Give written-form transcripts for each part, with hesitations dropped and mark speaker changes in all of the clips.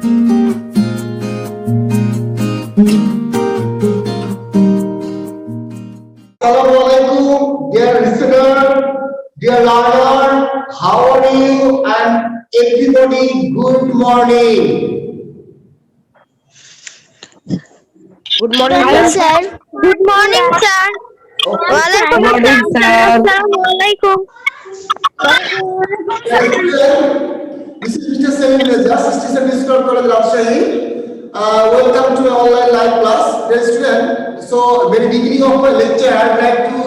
Speaker 1: Assalamualaikum, dear listener, dear learner, how are you? And everybody, good morning.
Speaker 2: Good morning,
Speaker 3: Hello,
Speaker 2: sir.
Speaker 3: sir. Good morning, sir.
Speaker 1: Okay.
Speaker 3: Walaikum
Speaker 2: Good morning,
Speaker 3: assalam,
Speaker 2: sir.
Speaker 3: sir. Assalamualaikum.
Speaker 1: This is Mr. Salim Reza, 67 Student College, Rajshahi. Welcome to my online live class. Dear student, so very beginning of my lecture, I would like to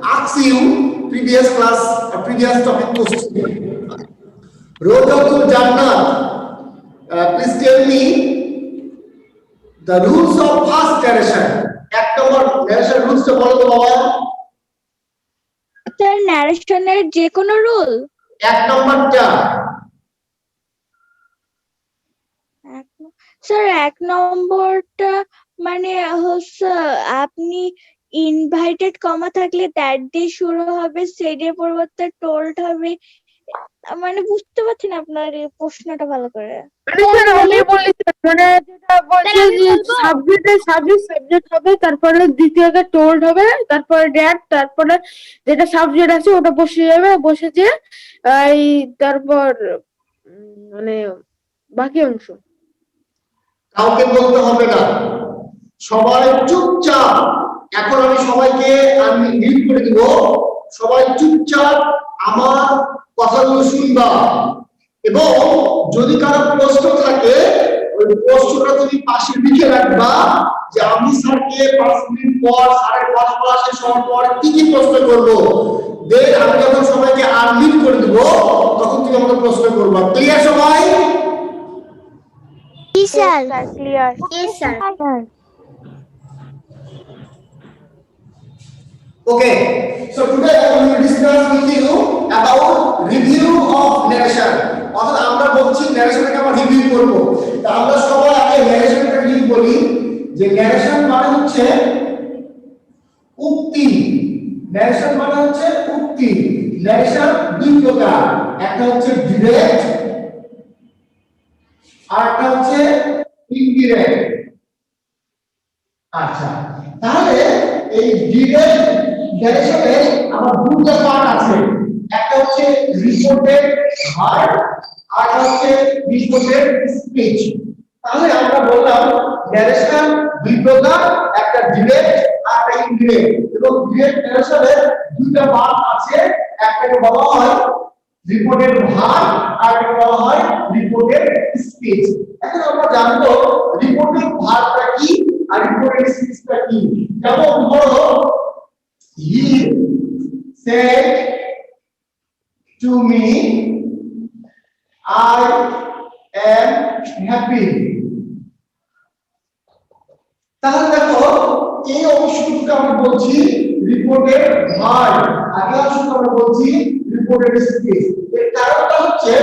Speaker 1: ask you previous class, previous topic question. Rojatul Jannat, please tell me the rules of first narration. এক নম্বর narration rules টা বলো তো বাবা।
Speaker 3: Sir ন্যারেশনের যে কোনো rule
Speaker 1: এক নম্বরটা
Speaker 3: sir এক নম্বরটা মানে হচ্ছে আপনি ইনভাইটেড কমা থাকলে দ্যাট দিয়ে শুরু হবে, সেডের পরিবর্তে টোল্ড হবে। মানে বুঝতে পারছি না আপনার এই প্রশ্নটা ভালো করে।
Speaker 2: আমি বলি মানে যেটা বলছে যে সাবজেক্ট হবে, তারপরে দ্বিতীয়টা টোল্ড হবে, তারপরে ড্যাট, তারপরে যেটা সাবজেক্ট আছে ওটা বসে যাবে, বসে যে এই তারপর মানে বাকি অংশ
Speaker 1: কাউকে বলতে হবে না, সবাই চুপচাপ। এখন আমি সবাইকে মিউট করে দিব, সবাই চুপচাপ আমার কথাগুলো শুনবা এবং যদি কারো প্রশ্ন থাকে ওই প্রশ্নটা তুমি পাশে লিখে রাখবা যে আমি স্যারকে 5 মিনিট পর স্যারের কথা বলা শেষ হওয়ার পর কি কি প্রশ্ন করব। দেন আমি যখন সবাইকে আনমিউট করে দিব তখন তুমি আমাকে প্রশ্ন করবা। ক্লিয়ার সবাই?
Speaker 3: Yes, sir.
Speaker 2: Clear.
Speaker 3: Yes, sir.
Speaker 1: Okay, so today I will discuss with you about review of narration. অর্থাৎ আমরা বলছি ন্যারেশনটাকে আমরা রিভিউ করব। তা আমরা সবাই আগে ন্যারেশনটা রিভিউ করি যে ন্যারেশন মানে হচ্ছে উক্তি। ন্যারেশন মানে হচ্ছে উক্তি। ন্যারেশন দুই প্রকার, একটা হচ্ছে ডিরেক্ট আর একটা হচ্ছে ইনডিরেক্ট। আচ্ছা, তাহলে এই ডিরেক্ট ন্যারেশনে আমার দুটো পার্ট আছে, একটা হচ্ছে রিপোর্টেড ভার্ব আর একটা হচ্ছে রিপোর্টেড স্পিচ। তাহলে আমরা বললাম ন্যারেশন দুই প্রকার, একটা ডিরেক্ট আর একটা ইনডিরেক্ট। এবং ডিরেক্ট ন্যারেশনের দুটো পার্ট আছে, একটাকে বলা হয় রিপোর্টেড ভার্ব আর একটা বলা হয় রিপোর্টেড স্পিচ। এখন আমরা জানবো রিপোর্টেড ভার্বটা কি আর রিপোর্টেড স্পিচটা কি। যেমন ধরো he said to me I am happy। তাহলে দেখো এই অংশটুকু আমরা বলছি রিপোর্টেড ভার্ব, আগে অংশটুকু আমরা বলছি রিপোর্টেড স্পিচ। এর কারণটা হচ্ছে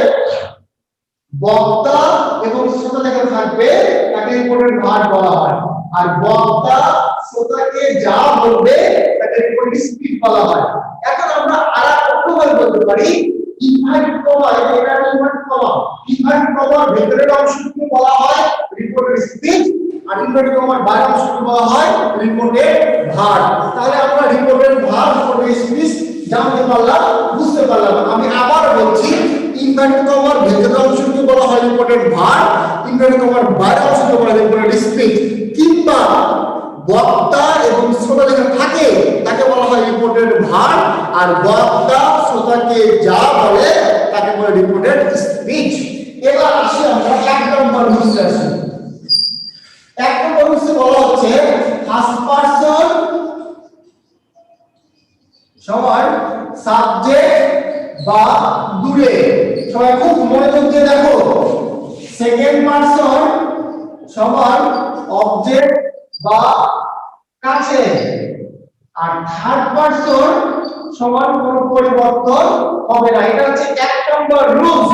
Speaker 1: বক্তা এবং শ্রোতা যেখানে থাকবে তাকে রিপোর্টেড ভার্ব বলা হয়, আর বক্তা শ্রোতাকে যা বলবে তাকে রিপোর্টেড স্পিচ বলা হয়। এখন আমরা আরেকভাবে বলতে পারি ইনভাইট কমা, এটা ইনভাইট কমা, ইনভাইট কমার ভেতরের অংশটুকু বলা হয় রিপোর্টেড স্পিচ আর ইনভাইট কমার বাইরের অংশটুকু বলা হয় রিপোর্টেড ভার্ব। তাহলে আমরা রিপোর্টেড ভার্ব রিপোর্টেড স্পিচ জানতে পারলাম, বুঝতে পারলাম। আমি আবার বলছি ইনভার্টেড কমার ভেতরের অংশকে বলা হয় রিপোর্টেড ভার্ব, ইনভার্টেড কমার বাইরের অংশকে বলা হয় রিপোর্টেড স্পিচ। কিংবা বক্তা এবং শ্রোতা যেখানে থাকে তাকে বলা হয় রিপোর্টেড ভার্ব, আর বক্তা শ্রোতাকে যা বলে তাকে বলে রিপোর্টেড স্পিচ। এবার আসি আমরা এক নম্বর রুলসে আসি। এক নম্বর রুলসে বলা হচ্ছে ফার্স্ট পারসন সমান সাবজেক্ট বা দূরে। সবাই খুব মনোযোগ দিয়ে দেখো, সেকেন্ড পারসন সমান অবজেক্ট বা কাছে, আর থার্ড পারসন সমান কোনো পরিবর্তন হবে না। এটা হচ্ছে এক নম্বর রুলস।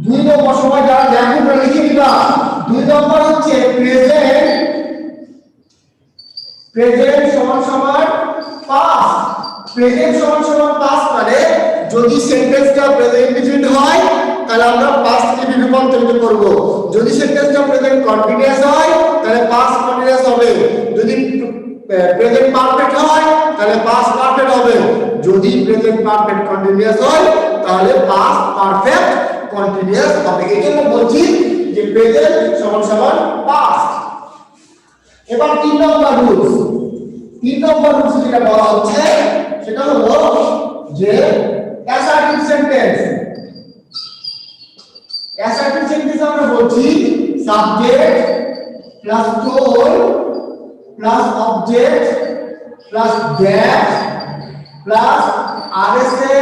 Speaker 1: দুই নম্বর সময় যারা দেখো লিখে দিবা। দুই নম্বর হচ্ছে প্রেজেন্ট, প্রেজেন্ট সমান সমান পাস্ট। প্রেজেন্ট সমান সমান পাস্ট মানে যদি সেন্টেন্সটা প্রেজেন্ট ডিফিনিট হয় তাহলে আমরা পাস্ট থেকে রূপান্তরিত করব। যদি সেন্টেন্সটা প্রেজেন্ট কন্টিনিউয়াস হয় তাহলে পাস্ট কন্টিনিউয়াস হবে, যদি প্রেজেন্ট পারফেক্ট হয় তাহলে পাস্ট পারফেক্ট হবে, যদি প্রেজেন্ট পারফেক্ট কন্টিনিউয়াস হয় তাহলে পাস্ট পারফেক্ট কন্টিনিউয়াস হবে। এই জন্য বলছি যে প্রেজেন্ট সমান সমান পাস্ট। এবার 3 নম্বর রুলস, 3 নম্বর রুলস যেটা বলা হচ্ছে সেটা হলো যে অ্যাসার্টিভ সেন্টেন্স। অ্যাসার্টিভ সেন্টেন্স আমরা বলছি subject plus toll plus object plus that plus RSA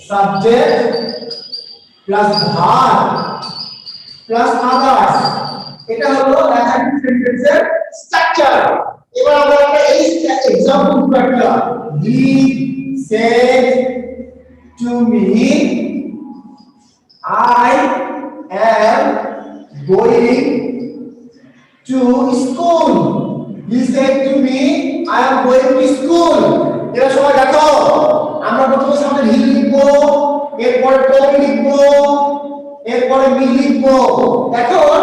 Speaker 1: subject plus verb plus others. এটা হলো অ্যাসার্টিভ সেন্টেন্সের স্ট্রাকচার। এবার আমরা একটা এই एग्जांपल দিতে পারি। হি said to me I am going to school. He said to me, I am going to school. এরা সবাই দেখো, আমরা প্রথমে সামনে হি লিখবো, এরপরে টমি লিখবো, এরপরে মি লিখবো। এখন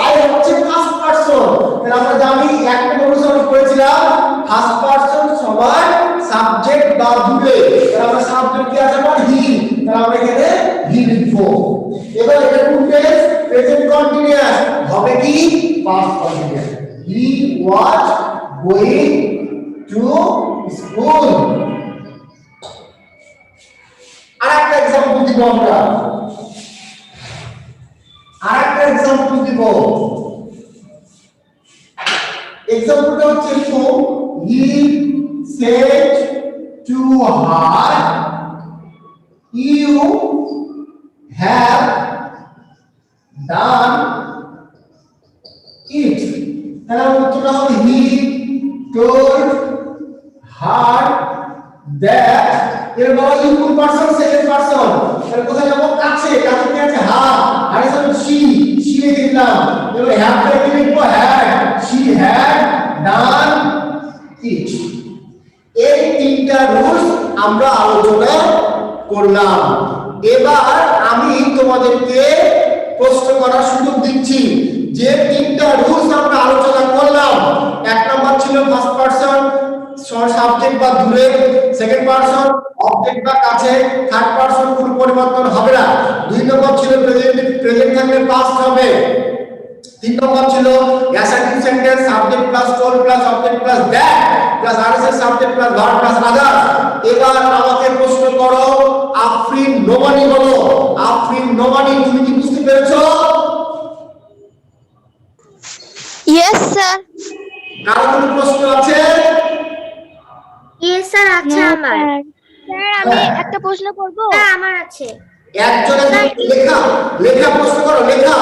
Speaker 1: I হচ্ছে ফার্স্ট পারসন, তাহলে আমরা জানি একটা অনুসরণ করেছিলাম ফার্স্ট পারসন সমান সাবজেক্ট বা দুবে, তাহলে আমরা সাবজেক্ট কি আছে না হি, তাহলে আমরা এখানে হি লিখবো। এবার এটা টেন্স প্রেজেন্ট কন্টিনিউয়াস হবে কি past continuous. He was going to school. আরেকটা एग्जांपल দিব আমরা, আরেকটা एग्जांपल দিব। एग्जांपलটা হচ্ছে এরকম, he said to her you have done it. তাহলে উত্তরটা হবে he told her that। এর বলা ইকুয়াল পারসন সেকেন্ড পারসন, তাহলে কোথায় যাব কাছে, কাছে কি আছে হার, আর এসব she লিখে দিলাম। এবার have টা কি লিখবো had, she had done it। এই তিনটা রুলস আমরা আলোচনা করলাম। এবার আমি তোমাদেরকে প্রশ্ন করার সুযোগ দিচ্ছি, যে তিনটা রুলস আমরা আলোচনা করলাম, এক নাম্বার ছিল ফার্স্ট পারসন সাবজেক্ট বা দূরে, সেকেন্ড পারসন অবজেক্ট বা কাছে, থার্ড পারসন কোনো পরিবর্তন হবে না, দুই নম্বর ছিল প্রেজেন্ট থাকলে পাস্ট হবে, তিন নম্বর ছিল assertive sentence subject plus toll plus object plus that plus RSS subject plus verb plus others. এবার আমাকে প্রশ্ন করো, আফরিন নোমানি বলো। আফরিন নোমানি, তুমি কি বুঝতে পেরেছো?
Speaker 4: Yes sir.
Speaker 1: কারো কোনো প্রশ্ন আছে?
Speaker 4: Yes sir আছে আমার।
Speaker 3: স্যার আমি একটা প্রশ্ন করব।
Speaker 4: স্যার আমার আছে।
Speaker 1: একজনের লেখা লেখা প্রশ্ন করো, লেখা।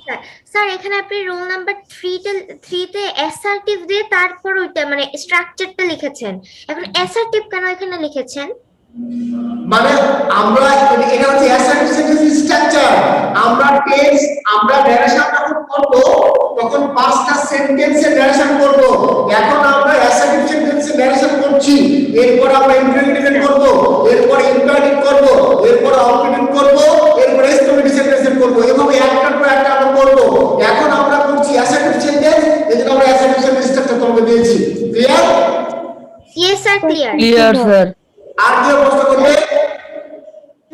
Speaker 4: স্যার স্যার এখানে আপনি রোল নাম্বার 3 তে অ্যাসার্টিভ দিয়ে তারপর ওইটা মানে স্ট্রাকচারটা লিখেছেন, এখন অ্যাসার্টিভ কেন এখানে লিখেছেন?
Speaker 1: মানে আমরা এটা হচ্ছে অ্যাসার্টিভ সেন্টেন্স স্ট্রাকচার। আমরা টেন্স আমরা ন্যারেশন যখন করব তখন পাঁচটা সেন্টেন্সে ন্যারেশন করব। এখন আমরা অ্যাসার্টিভ সেন্টেন্সে ন্যারেশন করছি, এরপর আমরা ইন্টারোগেটিভ করব, এরপর ইম্পারেটিভ করব, এরপর অবজেক্টিভ করব, এরপর এক্সক্লেমেটিভ সেন্টেন্স করব, এভাবে একটার পর একটা আমরা করব। এখন আমরা করছি অ্যাসার্টিভ সেন্টেন্স, এজন্য আমরা অ্যাসার্টিভ সেন্টেন্স স্ট্রাকচার তোমাকে দিয়েছি। Clear?
Speaker 4: Yes sir clear.
Speaker 5: Clear sir.
Speaker 1: আর কি প্রশ্ন করবে?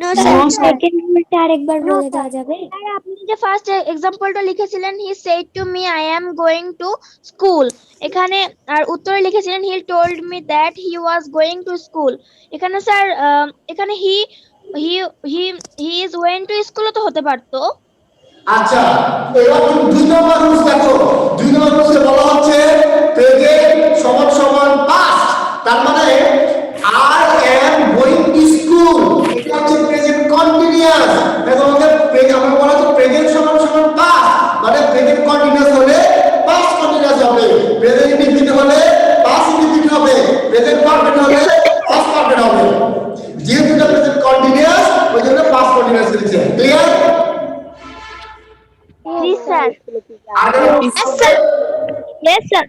Speaker 3: নো স্যার
Speaker 6: সেকেন্ড রুলটা আরেকবার বলে দেওয়া যাবে?
Speaker 3: স্যার আপনি যে ফার্স্ট एग्जांपलটা লিখেছিলেন হি said to me I am going to school, এখানে আর উত্তরে লিখেছিলেন he told me that he was going to school. এখানে স্যার এখানে he is going to school তো হতে পারতো।
Speaker 1: আচ্ছা, এবার তুমি দুই নম্বর রুলস দেখো। দুই নম্বর রুলসে বলা হচ্ছে প্রেজেন্ট সমান সমান পাস্ট, তার মানে I am going to school, এটা হচ্ছে প্রেজেন্ট কন্টিনিউয়াস। দেখো আমাদের আমরা বলা হচ্ছে প্রেজেন্ট সমান সমান পাস্ট, মানে প্রেজেন্ট কন্টিনিউয়াস হলে পাস্ট কন্টিনিউয়াস হবে, প্রেজেন্ট ইনডিফিনিট হলে পাস্ট ইনডিফিনিট হবে, প্রেজেন্ট পারফেক্ট হলে পাস্ট পারফেক্ট হবে। যেহেতু এটা প্রেজেন্ট কন্টিনিউয়াস ওই জন্য পাস্ট কন্টিনিউয়াস লিখেছে। ক্লিয়ার?
Speaker 3: জি স্যার।
Speaker 4: Yes sir.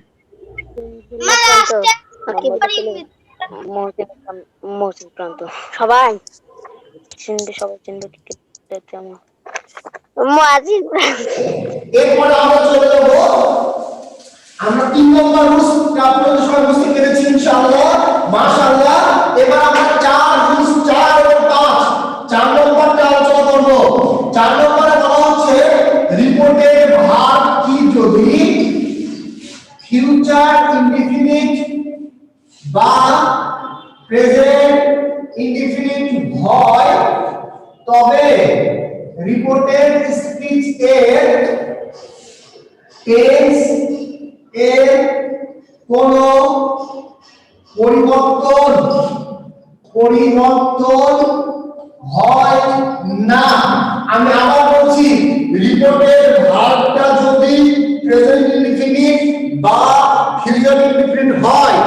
Speaker 6: মহসিন প্রান্ত সবাই চিনবে, সবাই চিনবে।
Speaker 1: এরপরে আমরা চলে যাব, আমরা 3 নম্বর রুলস আপনাদের সবাই বুঝতে পেরেছি ইনশাআল্লাহ, মাশাআল্লাহ। এবার আমরা 4 রুলস 4 এবং 5 4 নম্বরটা আলোচনা করব। 4 নম্বরে বলা হচ্ছে রিপোর্টেড ভার্ব কি যদি ফিউচার ইনডিফিনিট বা প্রেজেন্ট ইনডিফিনিট হয় তবে রিপোর্টেড স্পিচ এর টেন্স এর কোনো পরিবর্তন হয় না। আমি আবার বলছি, রিপোর্টেড ভার্বটা যদি প্রেজেন্ট ইনডিফিনিট বা ফিউচার ইনডিফিনিট হয়,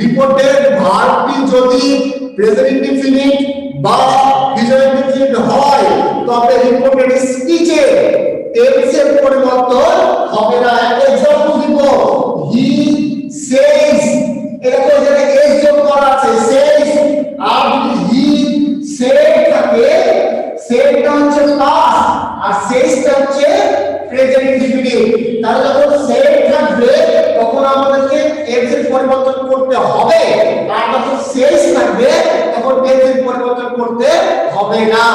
Speaker 1: রিপোর্টেড ভার্বটি যদি প্রেজেন্ট ইনডিফিনিট বা ফিউচার ইনডিফিনিট হয় তবে রিপোর্টেড স্পিচে টেন্সের পরিবর্তন হবে না। এক্সাম্পল দিব, হি সেজ, এটা তো যেটা এস যোগ করা আছে সেজ, আর যদি হি সেড থাকে, সেডটা হচ্ছে পাস্ট আর সেজটা হচ্ছে প্রেজেন্ট ইনডিফিনিট। তাহলে যখন সেড থাকবে তখন আমাদেরকে টেন্সের পরিবর্তন করতে হবে, আর যখন সেজ থাকবে তখন টেন্সের পরিবর্তন করতে হবে না।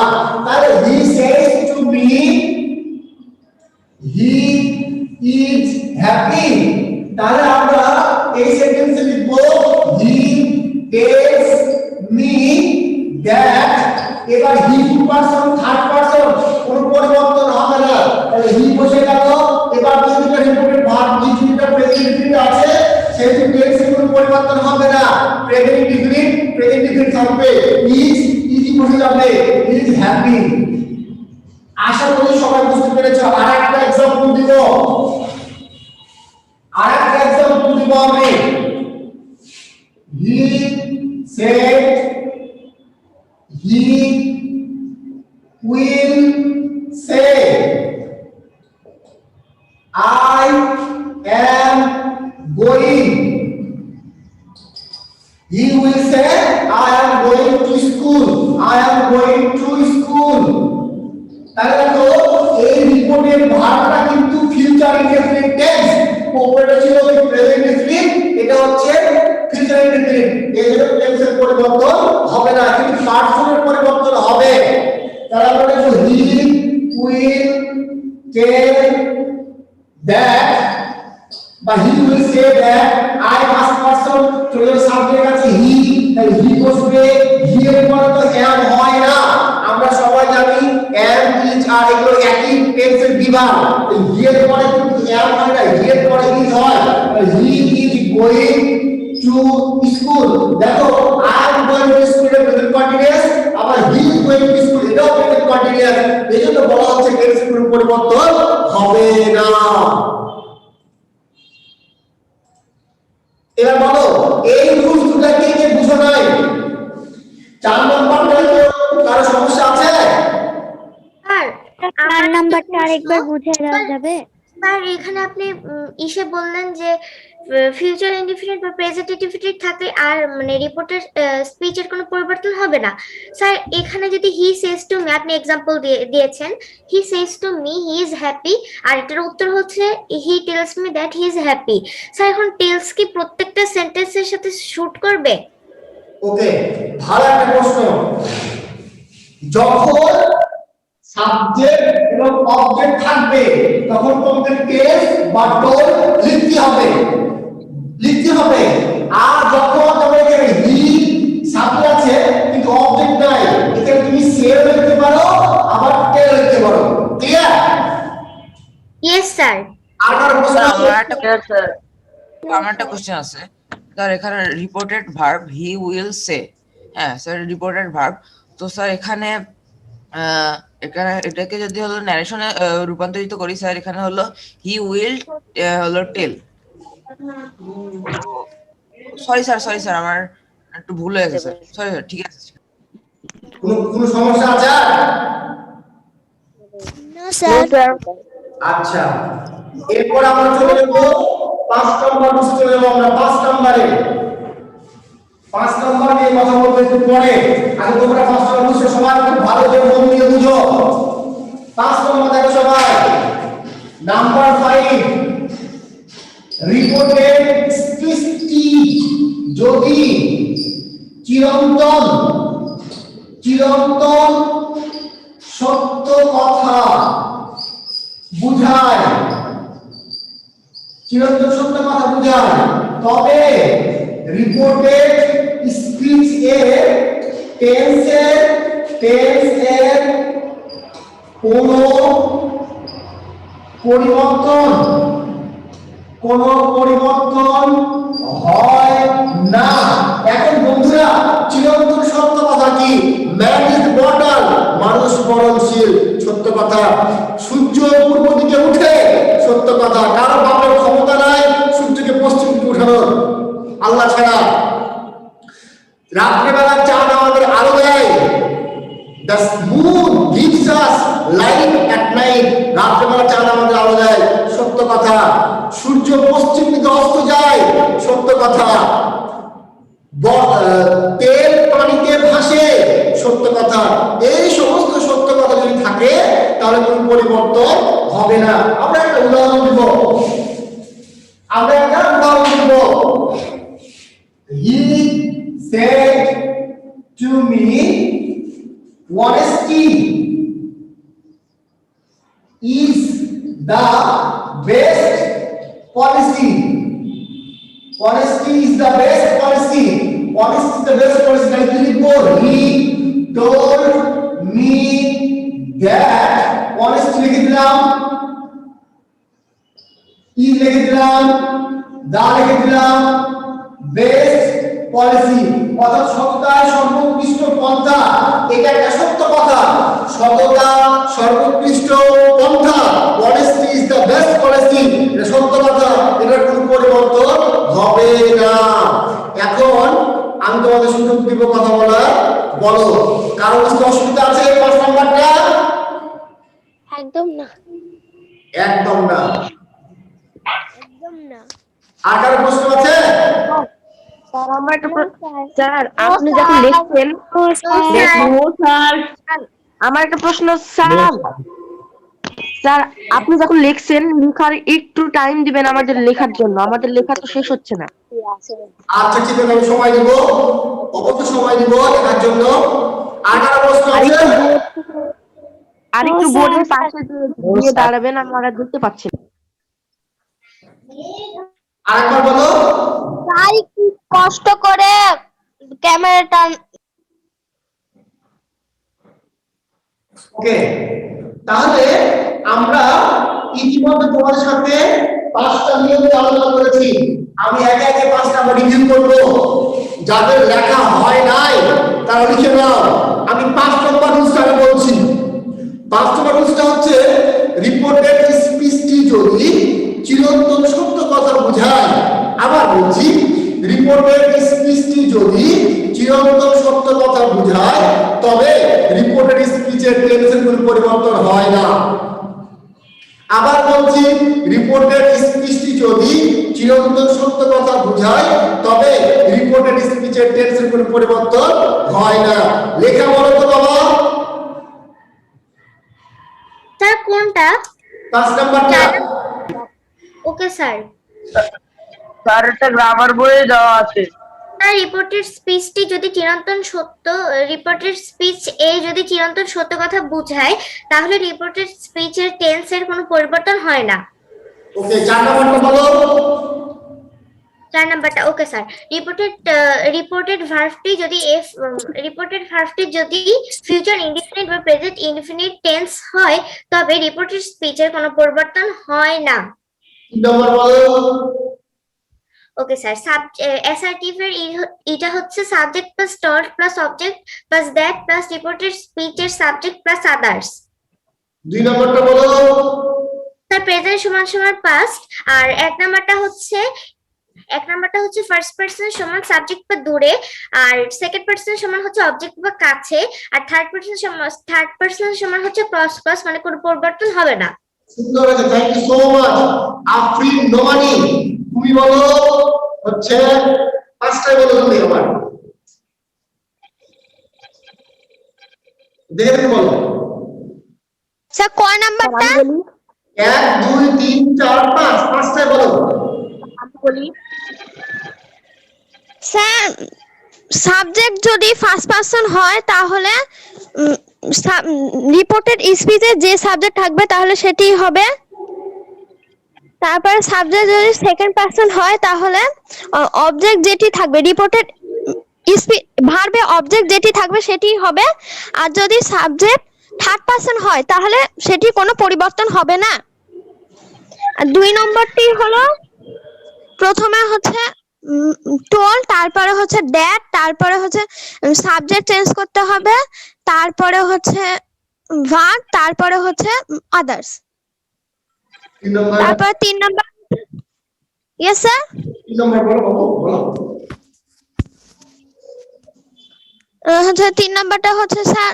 Speaker 1: তাহলে he says to me he is happy, তাহলে আমরা এই সেন্টেন্সে লিখব হি টেলস মি দ্যাট। এবার হি টু পারসন থার্ড পারসন কোনো পরিবর্তন হবে না, তাহলে হি বসে গেল। এবার দুইটা রিপোর্টেড ভার্ব হি দুইটা প্রেজেন্ট ইনডিফিনিট আছে, সেহেতু টেন্সে কোনো পরিবর্তন হবে না, প্রেজেন্ট ইনডিফিনিট থাকবে, ইজ বসে যাবে, ইজ হ্যাপি। আশা করি সবাই বুঝতে পেরেছো। আরেকটা एग्जांपल দিব, আমি he said he will say I am going, he will say I am going to school, I am going to school. তাহলে দেখো এই রিপোর্টের ভার্বটা কিন্তু ফিউচার ইনডেফিনিট টেন্স, উপরে ছিল প্রেজেন্ট ইনডিফিনিট, এটা হচ্ছে ফিউচার ইনডেফিনিট। এই জন্য টেন্সের পরিবর্তন হবে না, কিন্তু পার্সনের পরিবর্তন হবে। তাহলে আমরা দেখো হি উইল টেল দ্যাট বা he will say that, I first person চলে সাবজেক্ট আছে হি, তাহলে হি বসবে, হি এর পরে তো অ্যাম হয় না। আমরা সবাই জানি অ্যাম ইজ আর এগুলো একই টেন্সের বিভাগ, হি এর পরে কিন্তু অ্যাম হয় না, হি এর পরে ইজ হয়। He is going to school, দেখো I am going to school এর প্রেজেন্ট কন্টিনিউয়াস, আবার he is going to school এটাও প্রেজেন্ট কন্টিনিউয়াস। এজন্য বলা হচ্ছে টেন্সের কোনো পরিবর্তন হবে না। এবার বলো এই রুলস দুটো কি যে বুঝো নাই? 4 নম্বরটাই তো কারো সমস্যা আছে?
Speaker 4: আর
Speaker 6: 4 নাম্বারটা আরেকবার বুঝিয়ে দেওয়া যাবে?
Speaker 4: স্যার এখানে আপনি ইসে বললেন যে ফিউচার ইনডিফিনিট বা প্রেজেন্ট ইনডিফিনিট থাকলে আর মানে রিপোর্টের স্পিচের কোনো পরিবর্তন হবে না। স্যার এখানে যদি হি সেজ টু মি, আপনি एग्जांपल দিয়েছেন he says to me he is happy, আর এটার উত্তর হচ্ছে he tells me that he is happy. Sir এখন টেলস কি প্রত্যেকটা সেন্টেন্সের সাথে শুট করবে?
Speaker 1: ওকে, ভালো একটা প্রশ্ন। যখন সাবজেক্ট এবং অবজেক্ট থাকবে তখন তোমাদের টেলস বা টোল লিখতে হবে। আর যখন তোমাদের এখানে হি সাবজেক্ট আছে কিন্তু অবজেক্ট নাই, এখানে তুমি সেও লিখতে পারো আবার টেল লিখতে পারো। ক্লিয়ার?
Speaker 4: Yes sir.
Speaker 1: আর কারো প্রশ্ন আছে?
Speaker 5: আমার একটা কোশ্চেন আছে স্যার। এখানে reported verb he will say, হ্যাঁ স্যার রিপোর্টেড ভার্ব, তো স্যার এখানে এটাকে যদি হলো ন্যারেশনে রূপান্তরিত করি স্যার, এখানে হলো হি উইল হলো টেল। সরি স্যার আমার একটু ভুল হয়ে গেছে, সরি স্যার। ঠিক আছে,
Speaker 1: কোনো সমস্যা আছে?
Speaker 3: না স্যার।
Speaker 1: আচ্ছা, এরপর আমরা চলে যাব 5 নম্বর রুলস, চলে যাব আমরা 5 নম্বরে। 5 নম্বর নিয়ে কথা বলতে একটু পরে। আগে তোমরা 5 নম্বর বুঝছো, সবাই খুব ভালো করে মন দিয়ে বুঝো। 5 নম্বর দেখো সবাই, নাম্বার 5, রিপোর্টেড স্পিচটি যদি চিরন্তন সত্য কথা বুঝায়, চিরন্তন সত্য কথা বুঝায়, তবে রিপোর্টেড স্পিচ এর টেন্সের কোনো পরিবর্তন হয় না। এখন বন্ধুরা, চিরন্তন সত্য কথা কি? ম্যান ইজ মর্টাল, মানুষ মরণশীল, সত্য কথা। সূর্য পূর্ব দিকে উঠে, সত্য কথা। কারো বাপের ক্ষমতা নাই সূর্যকে পশ্চিম দিকে উঠানোর, আল্লাহ ছাড়া। রাত্রেবেলা চাঁদ আমাদের আলো দেয়, the moon gives us light at night, রাত্রেবেলা চাঁদ আমাদের আলো দেয়, সত্য কথা। সূর্য পশ্চিম দিকে অস্ত যায়, সত্য কথা। তেল পানিতে ভাসে, সত্য কথা। এই সমস্ত সত্য কথা যদি থাকে তাহলে কোনো পরিবর্তন হবে না। আমরা একটা উদাহরণ দিব, He said to me, honesty is the best policy. Honesty is the best policy. Honesty is the best policy. Like he told me that honesty লিখে দিলাম, লিখে দিলাম, লিখে দিলাম, বেস্ট পলিসি, অর্থাৎ সততার সর্বোৎকৃষ্ট পন্থা। এটা একটা সত্য কথা, সততা সর্বোৎকৃষ্ট পন্থা। honesty is the best policy, এটা সত্য কথা, এটার কোনো পরিবর্তন হবে না। এখন আমি তোমাদের সুযোগ দিব কথা বলার, বলো কারো কিছু অসুবিধা আছে? 5 নাম্বারটা
Speaker 6: একদম না,
Speaker 1: একদম না।
Speaker 6: একদম না।
Speaker 1: আর কারো প্রশ্ন আছে?
Speaker 7: স্যার আমার একটা স্যার আপনি যখন লিখছেন, আমার একটা প্রশ্ন স্যার, স্যার আপনি যখন লিখছেন লেখার একটু টাইম দিবেন আমাদের লেখার জন্য, আমাদের লেখা তো শেষ হচ্ছে না।
Speaker 1: আচ্ছা ঠিক আছে, আমি সময় দিব, অবশ্যই সময় দিব লেখার জন্য। আর কারো প্রশ্ন আছে?
Speaker 7: আরেকটু বোর্ডের পাশে দিয়ে দাঁড়াবেন, আমরা দেখতে পাচ্ছি না।
Speaker 1: আরেকবার বলো।
Speaker 6: তাই কি কষ্ট করে ক্যামেরাটা।
Speaker 1: ওকে, তাহলে আমরা ইতিমধ্যে তোমাদের সাথে 5টা নিয়ম আলোচনা করেছি। আমি একে একে 5টা রিভিউ করব। যাদের লেখা হয় নাই তারা লিখে নাও। আমি 5 নম্বর রুলসটা বলছি। 5 নম্বর রুলসটা হচ্ছে, রিপোর্টেড স্পিচটি যদি চিরন্তন সত্য কথা বোঝায়। আবার বলছি, রিপোর্টেড স্পিচটি যদি চিরন্তন সত্য কথা বোঝায় তবে রিপোর্টেড স্পিচের টেন্সের কোনো পরিবর্তন হয় না। আবার বলছি, রিপোর্টেড স্পিচটি যদি চিরন্তন সত্য কথা বোঝায় তবে রিপোর্টেড স্পিচের টেন্সের কোনো পরিবর্তন হয় না। লেখা বলো তো বাবা।
Speaker 4: স্যার কোনটা?
Speaker 1: 5 নাম্বারটা।
Speaker 4: Okay sir.
Speaker 7: স্যার এটা গ্রামার বইয়ে দেওয়া আছে।
Speaker 4: স্যার রিপোর্টেড স্পিচটি যদি চিরন্তন সত্য, রিপোর্টেড স্পিচ এ যদি চিরন্তন সত্য কথা বোঝায় তাহলে রিপোর্টেড স্পিচের টেন্সের কোনো পরিবর্তন হয় না।
Speaker 1: ওকে, 4 নাম্বারটা বলো।
Speaker 4: 4 নাম্বারটা ওকে স্যার। রিপোর্টেড ভার্বটি যদি রিপোর্টেড ভার্বটি যদি ফিউচার ইনডিফিনিট বা প্রেজেন্ট ইনডিফিনিট টেন্স হয় তবে রিপোর্টেড স্পিচের কোনো পরিবর্তন হয় না।
Speaker 1: 3 নাম্বার বলো।
Speaker 4: ওকে স্যার, অ্যাসার্টিভ এর এটা হচ্ছে subject plus told plus object plus that plus reported স্পিচের সাবজেক্ট প্লাস আদার্স।
Speaker 1: 2 নাম্বারটা বলো।
Speaker 4: স্যার প্রেজেন্ট সমান সমান পাস্ট। আর 1 নাম্বারটা হচ্ছে ফার্স্ট পারসন সমান সাবজেক্ট বা দূরে, আর সেকেন্ড পারসন সমান হচ্ছে অবজেক্ট বা কাছে, আর থার্ড পারসন সমান হচ্ছে ক্রস ক্রস, মানে কোনো পরিবর্তন হবে না।
Speaker 1: সুন্দর আছে, thank you so much. Afreen Nomani তুমি বলো হচ্ছে 5টাই বলো তুমি আমার। দেখে বলো।
Speaker 6: স্যার কয়
Speaker 7: স্যার
Speaker 6: নাম্বারটা?
Speaker 7: আমি বলি
Speaker 1: 1 2 3 4 5 পাঁচটায় বলো।
Speaker 7: আমি বলি
Speaker 6: স্যার সাবজেক্ট যদি ফার্স্ট পারসন হয় তাহলে রিপোর্টেড স্পিচে যে সাবজেক্ট থাকবে তাহলে সেটি হবে। তারপরে সাবজেক্ট যদি সেকেন্ড পারসন হয় তাহলে অবজেক্ট যেটি থাকবে রিপোর্টেড ভার্বে অবজেক্ট যেটি থাকবে সেটি হবে। আর যদি সাবজেক্ট থার্ড পারসন হয় তাহলে সেটি কোনো পরিবর্তন হবে না। আর 2 নম্বরটি হলো প্রথমে হচ্ছে টোল, তারপরে হচ্ছে দ্যাট, তারপরে হচ্ছে সাবজেক্ট চেঞ্জ করতে হবে, তারপরে হচ্ছে ভার্ব, তারপরে হচ্ছে আদার্স।
Speaker 1: 3 নম্বর
Speaker 6: তারপরে 3 নাম্বার ইয়েস স্যার
Speaker 1: 3 নম্বর বলো বাবু বলো।
Speaker 6: হচ্ছে 3 নাম্বারটা হচ্ছে স্যার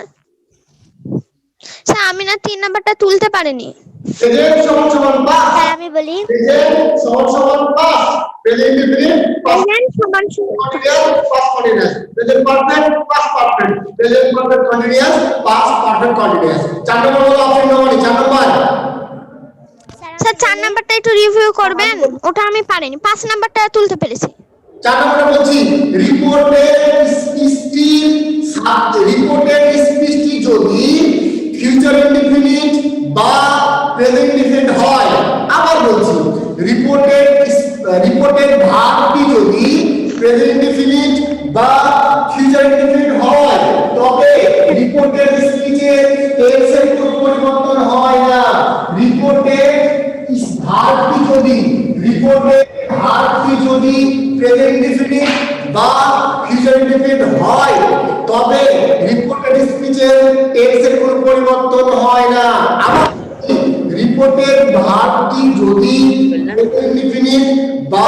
Speaker 6: আমি না 3 নাম্বারটা তুলতে পারিনি।
Speaker 1: প্রেজেন্ট সমান সমান পাস্ট।
Speaker 6: স্যার আমি বলি
Speaker 1: প্রেজেন্ট সমান সমান past. Present indefinite past
Speaker 6: present সমান
Speaker 1: continuous past continuous. Present perfect past perfect. Present perfect continuous past perfect continuous. 4 নম্বর বলো অপশন নম্বর 4 নম্বর।
Speaker 6: স্যার 4 নাম্বারটা একটু রিভিউ করবেন, ওটা আমি পারিনি। 5 নাম্বারটা তুলতে পেরেছি।
Speaker 1: 4 নম্বরে বলছি রিপোর্টেড স্পিচটি যদি ফিউচার ইনডিফিনিট বা প্রেজেন্ট ইনডিফিনিট হয়। আবার বলছি রিপোর্টেড ভার্বটি যদি প্রেজেন্ট ইনডিফিনিট বা ফিউচার ইনডিফিনিট হয় তবে রিপোর্টেড স্পিচের টেন্সের কোনো পরিবর্তন হয় না। রিপোর্টেড ভার্বটি যদি প্রেজেন্ট ইনডিফিনিট বা ফিউচার ইনডিফিনিট হয় তবে রিপোর্টেড স্পিচের টেন্সের কোনো পরিবর্তন হয় না। আবার রিপোর্টেড ভার্বটি যদি প্রেজেন্ট ইনডিফিনিট বা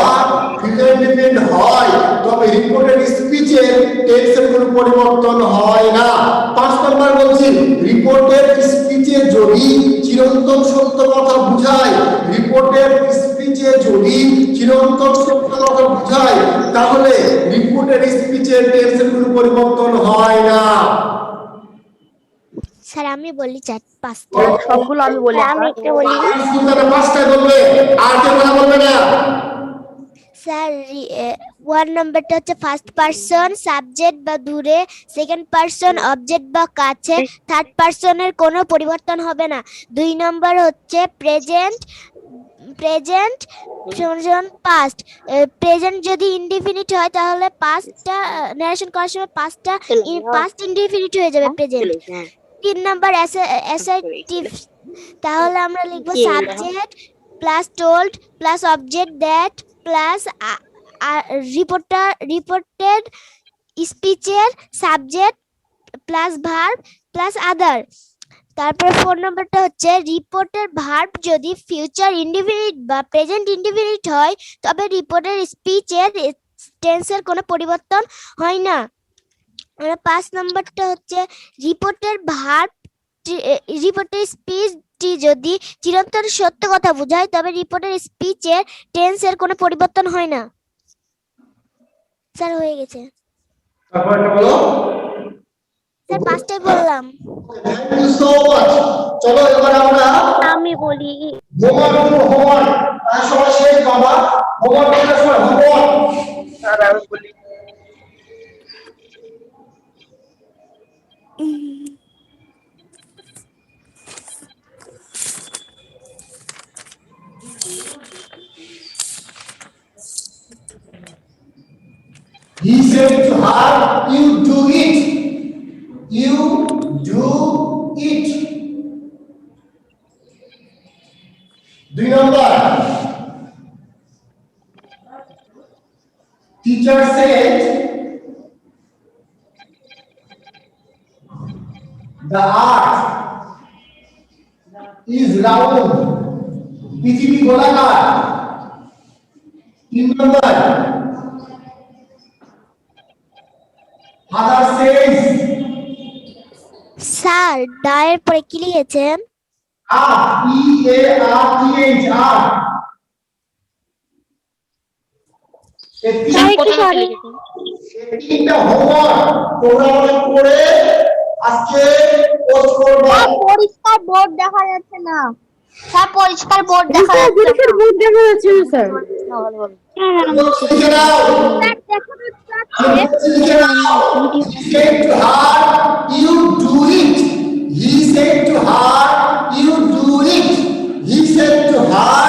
Speaker 1: ফিউচার ইনডিফিনিট হয় তবে রিপোর্টেড স্পিচের টেন্সের কোনো পরিবর্তন হয় না। 5 নম্বর বলছি রিপোর্টেড স্পিচে যদি চিরন্তন সত্য কথা বোঝায়। রিপোর্টেড স্পিচে যদি চিরন্তন সত্য কথা বোঝায় তাহলে রিপোর্টেড স্পিচের টেন্সের কোনো পরিবর্তন হয় না।
Speaker 6: স্যার আমি বলি 5টা।
Speaker 7: সবগুলো আমি বলি।
Speaker 6: আমি একটা বলি
Speaker 1: তোমরা 5টায় বলবে আর কেউ কথা বলবে না।
Speaker 6: স্যার 1 নাম্বারটা হচ্ছে ফার্স্ট পারসন সাবজেক্ট বা দূরে, সেকেন্ড পারসন অবজেক্ট বা কাছে, থার্ড পারসনের কোনো পরিবর্তন হবে না। 2 নম্বর হচ্ছে প্রেজেন্ট পাস্ট। প্রেজেন্ট যদি ইনডিফিনিট হয় তাহলে পাস্টটা নারেশন করার সময় পাস্ট ইনডিফিনিট হয়ে যাবে প্রেজেন্ট। 3 নাম্বার অ্যাসার্টিভ, তাহলে আমরা লিখবো subject plus told plus object that plus reported স্পিচের subject plus verb plus other. তারপর 4 নম্বরটা হচ্ছে রিপোর্টের ভার্ব যদি ফিউচার ইনডিফিনিট বা প্রেজেন্ট ইনডিফিনিট হয় তবে রিপোর্টের স্পিচের টেন্সের কোনো পরিবর্তন হয় না। 5 নম্বরটা হচ্ছে রিপোর্টের স্পিচটি যদি চিরন্তন সত্য কথা বোঝায় তবে রিপোর্টের স্পিচের টেন্সের কোনো পরিবর্তন হয় না। স্যার হয়ে গেছে
Speaker 1: তারপরটা বলো।
Speaker 6: স্যার 5টাই বললাম।
Speaker 1: Thank you so much. চলো এবার আমরা
Speaker 6: আমি বলি
Speaker 1: হোমওয়ার্ক সবাই শেষ বাবা। হোমওয়ার্ক করার সময় হোমওয়ার্ক
Speaker 7: স্যার আমি বলি
Speaker 1: He said to her, you do it. You do it. 2 number. Teacher said, the earth is round. পৃথিবী গোলাকার। 3 number. Father says,
Speaker 6: sir Dyer পরে কি লিখেছেন?
Speaker 1: earth, E-A-R-T-H, earth. এই তিনটা হোমওয়ার্ক তোমরা অনেক করে আজকে পোস্ট করব।
Speaker 6: পরিষ্কার বোর্ড দেখা যাচ্ছে না স্যার, পরিষ্কার বোর্ড দেখা
Speaker 2: স্যার
Speaker 6: যাচ্ছে
Speaker 2: পরীক্ষার বোর্ড দেখা যাচ্ছে না স্যার।
Speaker 1: লিখে নাও। আমি বলছি লিখে নাও। He said to her, you do it. He said to her, you do it. He said to her,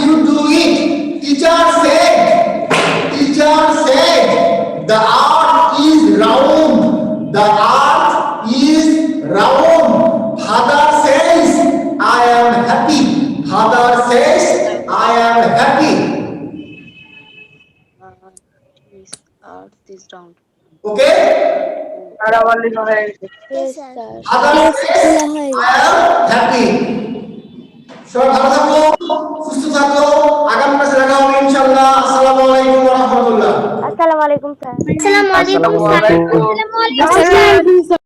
Speaker 1: you do it. Teacher said, the earth is round. The earth is round. Father says, I am happy. Father says, I am happy. Okay? Father says, I am happy. সবাই ভালো থাকো, সুস্থ থাকো, আগামী ক্লাসে দেখা হবে ইনশাআল্লাহ। আসসালামু আলাইকুম ওয়া রাহমাতুল্লাহ।
Speaker 6: আসসালামু আলাইকুম স্যার।
Speaker 4: আসসালামু আলাইকুম স্যার।
Speaker 2: আসসালামু আলাইকুম স্যার।